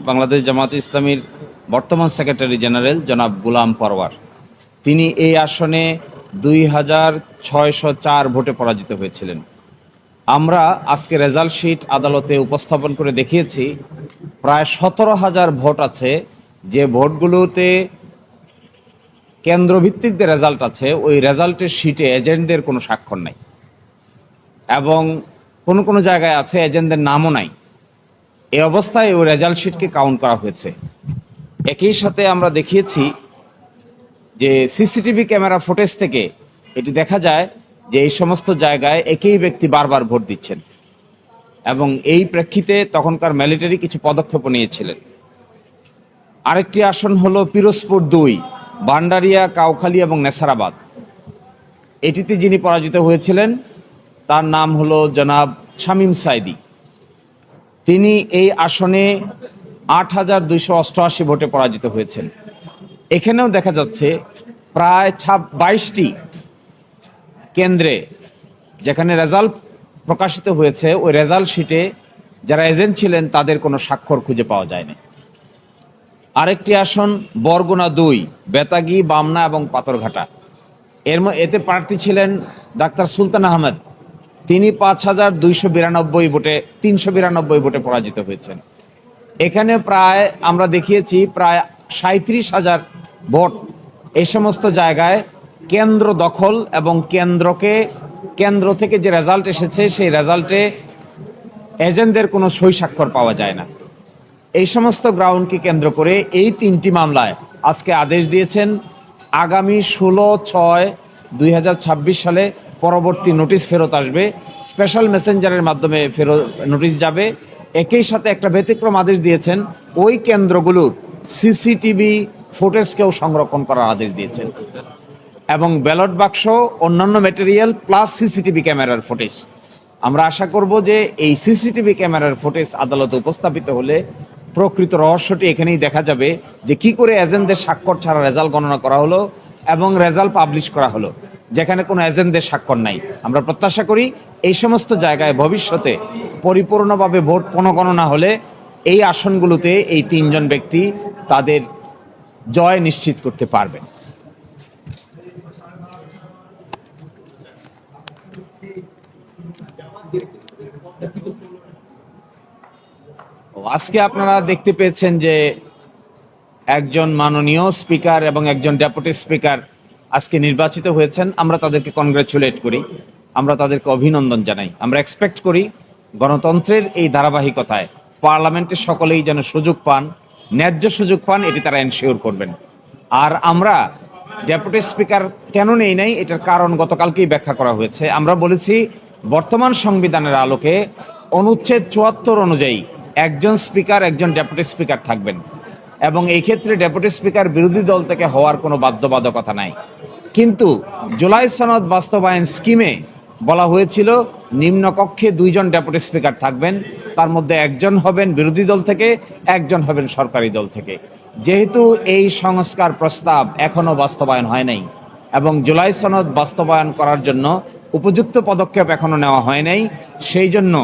বাংলাদেশ জামায়াতে ইসলামীর বর্তমান secretary general জনাব গোলাম পরওয়ার, তিনি এই আসনে 2604 ভোটে পরাজিত হয়েছিলেন। আমরা আজকে রেজাল্ট শিট আদালতে উপস্থাপন করে দেখিয়েছি প্রায় 17,000 ভোট আছে, যে ভোটগুলোতে কেন্দ্রভিত্তিক যে রেজাল্ট আছে ওই রেজাল্টের শিটে এজেন্টদের কোনো স্বাক্ষর নাই, এবং কোনো কোনো জায়গায় আছে এজেন্টদের নামও নাই। এই অবস্থায় ওই রেজাল্ট শিটকে কাউন্ট করা হয়েছে। একই সাথে আমরা দেখিয়েছি যে সিসিটিভি ক্যামেরা ফুটেজ থেকে এটি দেখা যায় যে এই সমস্ত জায়গায় একই ব্যক্তি বারবার ভোট দিচ্ছেন, এবং এই প্রেক্ষিতে তখনকার মিলিটারি কিছু পদক্ষেপ নিয়েছিলেন। আরেকটি আসন হলো পিরোজপুর 2, ভান্ডারিয়া, কাউখালী এবং নেসারাবাদ। এটিতে যিনি পরাজিত হয়েছিলেন তার নাম হলো জনাব শামীম সাইদি। তিনি এই আসনে 8,288 ভোটে পরাজিত হয়েছেন। এখানেও দেখা যাচ্ছে প্রায় 22টি কেন্দ্রে যেখানে রেজাল্ট প্রকাশিত হয়েছে ওই রেজাল্ট শিটে যারা এজেন্ট ছিলেন তাদের কোনো স্বাক্ষর খুঁজে পাওয়া যায়নি। আরেকটি আসন বরগুনা 2, বেতাগী, বামনা এবং পাথরঘাটা। এতে প্রার্থী ছিলেন ডাক্তার সুলতান আহমেদ। তিনি 5,292 ভোটে 392 ভোটে পরাজিত হয়েছেন। এখানে প্রায় আমরা দেখিয়েছি প্রায় 37,000 ভোট এই সমস্ত জায়গায় কেন্দ্র দখল, এবং কেন্দ্র থেকে যে রেজাল্ট এসেছে সেই রেজাল্টে এজেন্টদের কোনো সই স্বাক্ষর পাওয়া যায় না। এই সমস্ত গ্রাউন্ডকে কেন্দ্র করে এই 3টি মামলায় আজকে আদেশ দিয়েছেন। আগামী 16/6/2026 সালে পরবর্তী নোটিশ ফেরত আসবে, স্পেশাল মেসেঞ্জারের মাধ্যমে ফেরত নোটিশ যাবে। একই সাথে একটা ব্যতিক্রম আদেশ দিয়েছেন, ওই কেন্দ্রগুলোর সিসিটিভি ফুটেজকেও সংরক্ষণ করার আদেশ দিয়েছেন, এবং ব্যালট বাক্স, অন্যান্য ম্যাটেরিয়াল প্লাস সিসিটিভি ক্যামেরার ফুটেজ। আমরা আশা করব যে এই সিসিটিভি ক্যামেরার ফুটেজ আদালতে উপস্থাপিত হলে প্রকৃত রহস্যটি এখানেই দেখা যাবে, যে কি করে এজেন্টদের স্বাক্ষর ছাড়া রেজাল্ট গণনা করা হলো এবং রেজাল্ট পাবলিশ করা হলো যেখানে কোনো এজেন্টদের স্বাক্ষর নাই। আমরা প্রত্যাশা করি এই সমস্ত জায়গায় ভবিষ্যতে পরিপূর্ণভাবে ভোট পুনঃগণনা হলে এই আসনগুলোতে এই 3 জন ব্যক্তি তাদের জয় নিশ্চিত করতে পারবেন। আজকে আপনারা দেখতে পেয়েছেন যে একজন মাননীয় স্পিকার এবং একজন ডেপুটি স্পিকার আজকে নির্বাচিত হয়েছেন। আমরা তাদেরকে কনগ্রাচুলেট করি, আমরা তাদেরকে অভিনন্দন জানাই। আমরা এক্সপেক্ট করি গণতন্ত্রের এই ধারাবাহিকতায় পার্লামেন্টের সকলেই যেন সুযোগ পান, ন্যায্য সুযোগ পান, এটি তারা এনশিওর করবেন। আর আমরা ডেপুটি স্পিকার কেন নেই নাই এটার কারণ গতকালকেই ব্যাখ্যা করা হয়েছে। আমরা বলেছি বর্তমান সংবিধানের আলোকে অনুচ্ছেদ 74 অনুযায়ী একজন স্পিকার, একজন ডেপুটি স্পিকার থাকবেন, এবং এই ক্ষেত্রে ডেপুটি স্পিকার বিরোধী দল থেকে হওয়ার কোনো বাধ্যবাধকতা নাই। কিন্তু জুলাই সনদ বাস্তবায়ন স্কিমে বলা হয়েছিল নিম্নকক্ষে 2 জন ডেপুটি স্পিকার থাকবেন, তার মধ্যে একজন হবেন বিরোধী দল থেকে, একজন হবেন সরকারি দল থেকে। যেহেতু এই সংস্কার প্রস্তাব এখনো বাস্তবায়ন হয় নাই এবং জুলাই সনদ বাস্তবায়ন করার জন্য উপযুক্ত পদক্ষেপ এখনো নেওয়া হয় নাই, সেই জন্য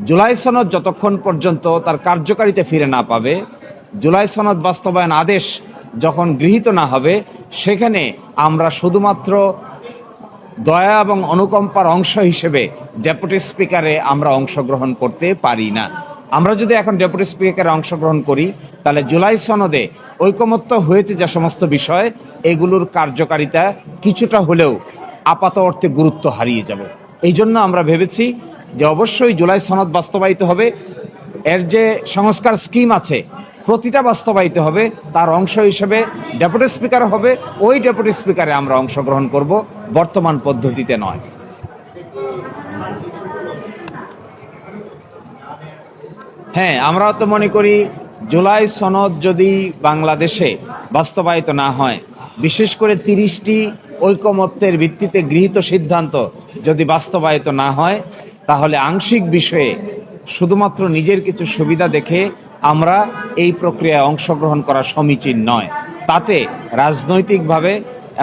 জুলাই সনদ যতক্ষণ পর্যন্ত তার কার্যকারিতা ফিরে না পাবে, জুলাই সনদ বাস্তবায়ন আদেশ যখন গৃহীত না হবে, সেখানে আমরা শুধুমাত্র দয়া এবং অনুকম্পার অংশ হিসেবে ডেপুটি স্পিকারে আমরা অংশগ্রহণ করতে পারি না। আমরা যদি এখন ডেপুটি স্পিকারে অংশগ্রহণ করি তাহলে জুলাই সনদে ঐকমত্য হয়েছে যে সমস্ত বিষয়, এগুলোর কার্যকারিতা কিছুটা হলেও আপাত অর্থে গুরুত্ব হারিয়ে যাবে। এই জন্য আমরা ভেবেছি যে অবশ্যই জুলাই সনদ বাস্তবায়িত হবে, এর যে সংস্কার স্কিম আছে প্রতিটা বাস্তবায়িত হবে, তার অংশ হিসেবে ডেপুটি স্পিকার হবে, ওই ডেপুটি স্পিকারে আমরা অংশগ্রহণ করব, বর্তমান পদ্ধতিতে নয়। হ্যাঁ, আমরা তো মনে করি জুলাই সনদ যদি বাংলাদেশে বাস্তবায়িত না হয়, বিশেষ করে 30টি ঐকমত্যের ভিত্তিতে গৃহীত সিদ্ধান্ত যদি বাস্তবায়িত না হয়, তাহলে আংশিক বিষয়ে শুধুমাত্র নিজের কিছু সুবিধা দেখে আমরা এই প্রক্রিয়ায় অংশগ্রহণ করা সমীচীন নয়। তাতে রাজনৈতিকভাবে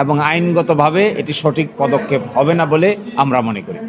এবং আইনগতভাবে এটি সঠিক পদক্ষেপ হবে না বলে আমরা মনে করি।